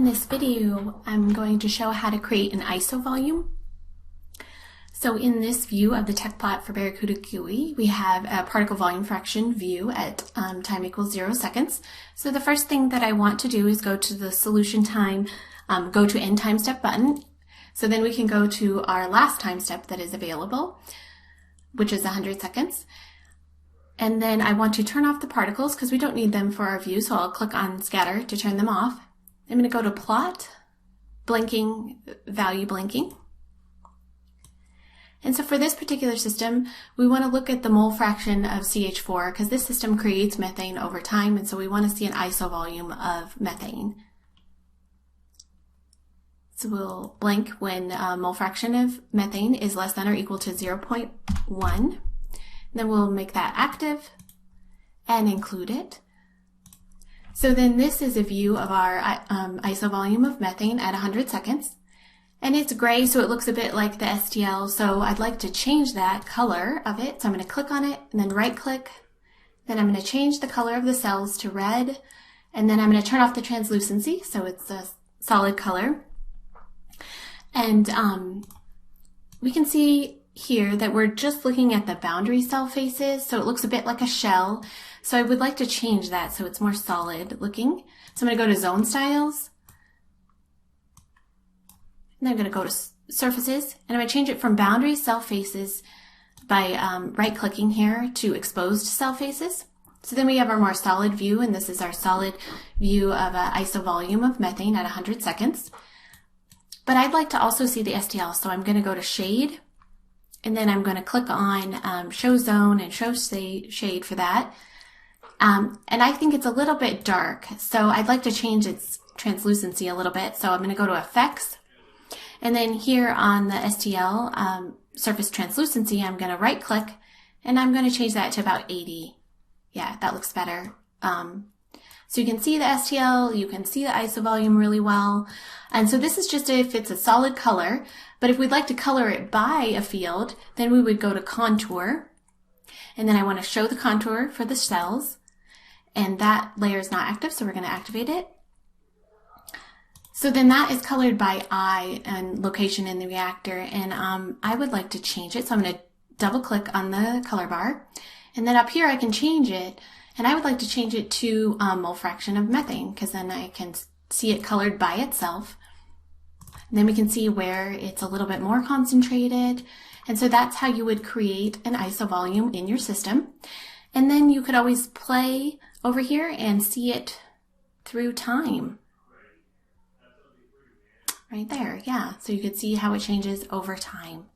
this video, I'm going to show how to create an isovolume. So in this view of the Tecplot for Barracuda GUI, we have a particle volume fraction view at time equals 0 seconds. So the first thing that I want to do is go to the solution time, go to end time step button. So then we can go to our last time step that is available, which is 100 seconds. And then I want to turn off the particles because we don't need them for our view. So I'll click on scatter to turn them off. I'm going to go to plot, blinking, value blinking. And so for this particular system, we want to look at the mole fraction of CH4 because this system creates methane over time, and so we want to see an isovolume of methane. So we'll blink when mole fraction of methane is less than or equal to 0.1. Then we'll make that active and include it. So then this is a view of our isovolume of methane at 100 seconds. And it's gray, so it looks a bit like the STL. So I'd like to change that color of it. So I'm going to click on it and then right click. Then I'm going to change the color of the cells to red. And then I'm going to turn off the translucency so it's a solid color. And we can see here that we're just looking at the boundary cell faces. So it looks a bit like a shell. So I would like to change that so it's more solid looking. So I'm going to go to zone styles. And I'm going to go to surfaces, and I'm going to change it from boundary cell faces by right-clicking here to exposed cell faces. So then we have our more solid view, and this is our solid view of an isovolume of methane at 100 seconds. But I'd like to also see the STL, so I'm going to go to shade, and then I'm going to click on show zone and show shade for that. And I think it's a little bit dark, so I'd like to change its translucency a little bit. So I'm going to go to effects. And then here on the STL, surface translucency, I'm going to right click and I'm going to change that to about 80. Yeah, that looks better. So you can see the STL, you can see the isovolume really well. And so this is just if it's a solid color, but if we'd like to color it by a field, then we would go to contour. And then I want to show the contour for the cells. And that layer is not active, so we're going to activate it. So then that is colored by eye and location in the reactor, and I would like to change it. So I'm going to double click on the color bar, and then up here I can change it, and I would like to change it to mole fraction of methane because then I can see it colored by itself. And then we can see where it's a little bit more concentrated, and so that's how you would create an isovolume in your system. And then you could always play over here and see it through time. Right there, yeah. So you could see how it changes over time.